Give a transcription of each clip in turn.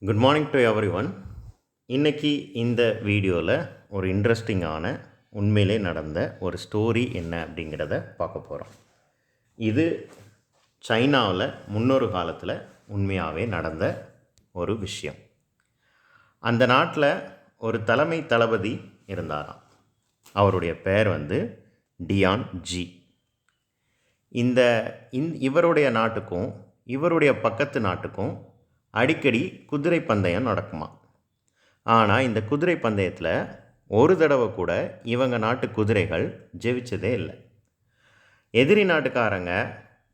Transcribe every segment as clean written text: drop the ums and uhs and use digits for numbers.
Good morning to every one. இன்றைக்கி இந்த வீடியோவில் ஒரு இன்ட்ரெஸ்டிங்கான உண்மையிலே நடந்த ஒரு ஸ்டோரி என்ன அப்படிங்கிறத பார்க்க போகிறோம். இது சைனாவில் முன்னொரு காலத்தில் உண்மையாகவே நடந்த ஒரு விஷயம். அந்த நாட்டில் ஒரு தலைமை தளபதி இருந்தாராம். அவருடைய பெயர் டியான் ஜி. இவருடைய நாட்டுக்கும் இவருடைய பக்கத்து நாட்டுக்கும் அடிக்கடி குதிரை பந்தயம் நடக்குமா. ஆனால் இந்த குதிரை பந்தயத்தில் ஒரு தடவை கூட இவங்க நாட்டு குதிரைகள் ஜெயிச்சதே இல்லை. எதிரி நாட்டுக்காரங்க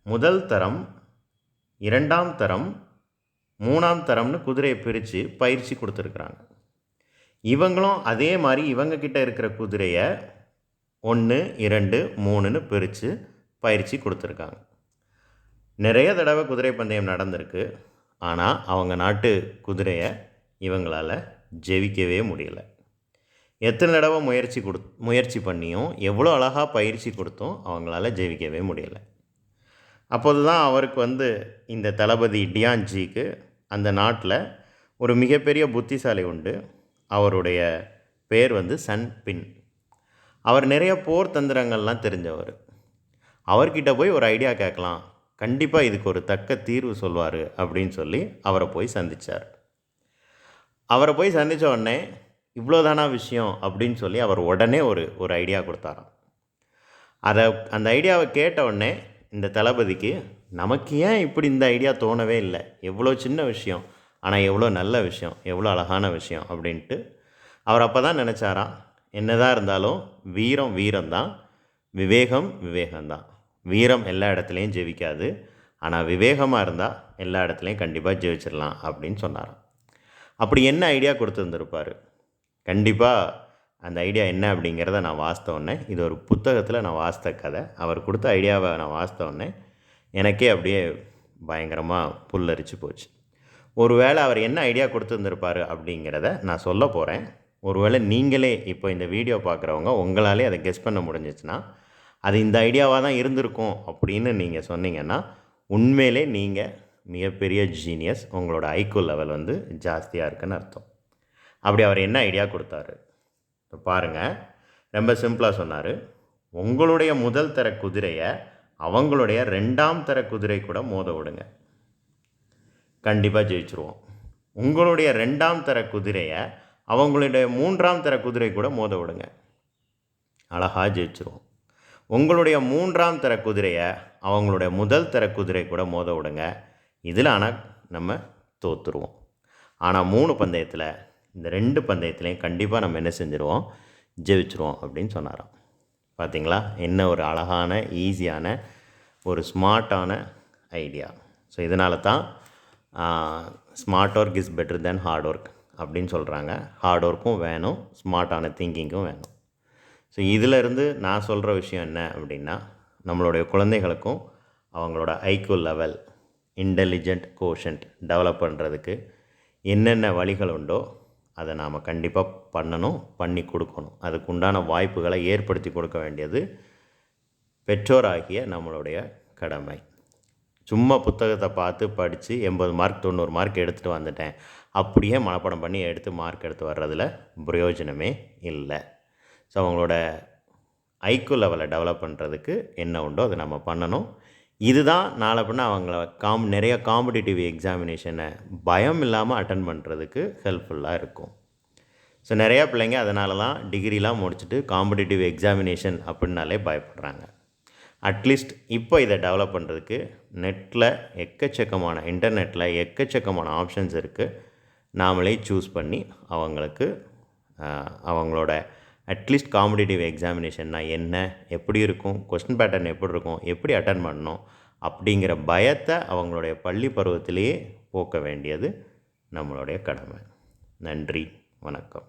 முதல் தரம், இரண்டாம் தரம், மூணாம் தரம்னு குதிரையை பிரித்து பயிற்சி கொடுத்துருக்குறாங்க. இவங்களும் அதே மாதிரி இவங்கக்கிட்ட இருக்கிற குதிரையை 1, 2, 3ன்னு பிரித்து பயிற்சி கொடுத்துருக்காங்க. நிறைய தடவை குதிரை பந்தயம் நடந்திருக்கு. ஆனால் அவங்க நாட்டு குதிரையை இவங்களால் ஜெயிக்கவே முடியலை. எத்தனை தடவை முயற்சி பண்ணியும் எவ்வளோ அழகாக பயிற்சி கொடுத்தும் அவங்களால ஜெயிக்கவே முடியலை. அப்போது தான் அவருக்கு இந்த தளபதி டியான்ஜிக்கு அந்த நாட்டில் ஒரு மிகப்பெரிய புத்திசாலி உண்டு. அவருடைய பேர் சன் பின். அவர் நிறைய போர் தந்திரங்கள்லாம் தெரிஞ்சவர். அவர்கிட்ட போய் ஒரு ஐடியா கேட்கலாம், கண்டிப்பாக இதுக்கு ஒரு தக்க தீர்வு சொல்வார் அப்படின்னு சொல்லி அவரை போய் சந்தித்தார். அவரை போய் சந்தித்த உடனே இவ்வளோதானா விஷயம் அப்படின்னு சொல்லி அவர் உடனே ஒரு ஐடியா கொடுத்தாராம். அந்த ஐடியாவை கேட்ட உடனே இந்த தளபதிக்கு நமக்கு ஏன் இப்படி இந்த ஐடியா தோணவே இல்லை, எவ்வளோ சின்ன விஷயம் ஆனால் எவ்வளோ நல்ல விஷயம், எவ்வளோ அழகான விஷயம் அப்படின்ட்டு அவர் அப்போ தான் நினச்சாராம், என்னதான் இருந்தாலும் வீரம் வீரம்தான், விவேகம் விவேகம்தான். வீரம் எல்லா இடத்துலையும் ஜெயிக்காது, ஆனால் விவேகமாக இருந்தால் எல்லா இடத்துலையும் கண்டிப்பாக ஜெயிச்சிடலாம் அப்படின்னு சொன்னாராம். அப்படி என்ன ஐடியா கொடுத்துருந்துருப்பார்? கண்டிப்பாக அந்த ஐடியா என்ன அப்படிங்கிறத நான் வாசித்தோடனே, இது ஒரு புத்தகத்தில் நான் வாசித்த கதை. அவர் கொடுத்த ஐடியாவை நான் வாசித்தோடனே எனக்கே அப்படியே பயங்கரமாக புல்லரிச்சு போச்சு. ஒருவேளை அவர் என்ன ஐடியா கொடுத்துருந்துருப்பார் அப்படிங்கிறத நான் சொல்ல போகிறேன். ஒருவேளை நீங்களே இப்போ இந்த வீடியோ பார்க்குறவங்க உங்களாலே அதை கெஸ் பண்ண முடிஞ்சிச்சுன்னா, அது இந்த ஐடியாவாக தான் இருந்திருக்கும் அப்படின்னு நீங்கள் சொன்னீங்கன்னா, உண்மையிலே நீங்கள் மிகப்பெரிய ஜீனியஸ், உங்களோட ஐக்யூ லெவல் ஜாஸ்தியாக இருக்குன்னு அர்த்தம். அப்படி அவர் என்ன ஐடியா கொடுத்தாரு இப்போ பாருங்கள். ரொம்ப சிம்பிளாக சொன்னார், உங்களுடைய முதல் தர குதிரையை அவங்களுடைய 2ஆம் தர குதிரை கூட மோத விடுங்க, கண்டிப்பாக ஜெயிச்சிருவோம். உங்களுடைய 2ஆம் தர குதிரையை அவங்களுடைய 3ஆம் தர குதிரை கூட மோத விடுங்க, அழகாக ஜெயிச்சிருவோம். உங்களுடைய 3ஆம் தர குதிரையை அவங்களுடைய முதல் தர குதிரை கூட மோத விடுங்க, இதில் ஆனால் நம்ம தோற்றுருவோம். ஆனால் 3 பந்தயத்தில், இந்த 2 பந்தயத்துலேயும் கண்டிப்பாக நம்ம என்ன செஞ்சுருவோம், ஜெயிச்சிருவோம் அப்படின்னு சொன்னாராம். பார்த்திங்களா, என்ன ஒரு அழகான ஈஸியான ஒரு ஸ்மார்ட்டான ஐடியா. ஸோ இதனால தான் smart work is better then hard work அப்படின்னு சொல்கிறாங்க. ஹார்ட் ஒர்க்கும் வேணும், ஸ்மார்ட்டான திங்கிங்கும் வேணும். ஸோ இதிலேருந்து நான் சொல்கிற விஷயம் என்ன அப்படின்னா, நம்மளுடைய குழந்தைகளுக்கும் அவங்களோட IQ level, intelligent quotient develop பண்ணுறதுக்கு என்னென்ன வழிகள் உண்டோ அதை நாம் கண்டிப்பாக பண்ணணும், பண்ணி கொடுக்கணும். அதுக்கு உண்டான வாய்ப்புகளை ஏற்படுத்தி கொடுக்க வேண்டியது பெற்றோராகிய நம்மளுடைய கடமை. சும்மா புத்தகத்தை பார்த்து படித்து 80 மார்க் 90 மார்க் எடுத்துகிட்டு வந்துட்டேன், அப்படியே மனப்பாடம் பண்ணி மார்க் எடுத்து வர்றதில் பிரயோஜனமே இல்லை. ஸோ அவங்களோட ஐக்யூ லெவலை டெவலப் பண்ணுறதுக்கு என்ன உண்டோ அதை நம்ம பண்ணணும். இதுதான் நாளை பின்ன அவங்கள நிறைய காம்படிட்டிவ் எக்ஸாமினேஷனை பயம் இல்லாமல் அட்டன் பண்ணுறதுக்கு ஹெல்ப்ஃபுல்லாக இருக்கும். ஸோ நிறையா பிள்ளைங்க அதனால தான் டிகிரிலாம் முடிச்சுட்டு காம்படிட்டிவ் எக்ஸாமினேஷன் அப்படின்னாலே பயப்படுறாங்க. அட்லீஸ்ட் இப்போ இதை டெவலப் பண்ணுறதுக்கு இன்டர்நெட்டில் எக்கச்சக்கமான ஆப்ஷன்ஸ் இருக்குது. நாமளே சூஸ் பண்ணி அவங்களுக்கு அவங்களோட அட்லீஸ்ட் காம்படிட்டிவ் எக்ஸாமினேஷன்னா என்ன, எப்படி இருக்கும், கொஸ்டின் பேட்டர்ன் எப்படி இருக்கும், எப்படி அட்டன் பண்ணணும் அப்படிங்கிற பயத்தை அவங்களுடைய பள்ளி பருவத்திலேயே போக்க வேண்டியது நம்மளுடைய கடமை. நன்றி, வணக்கம்.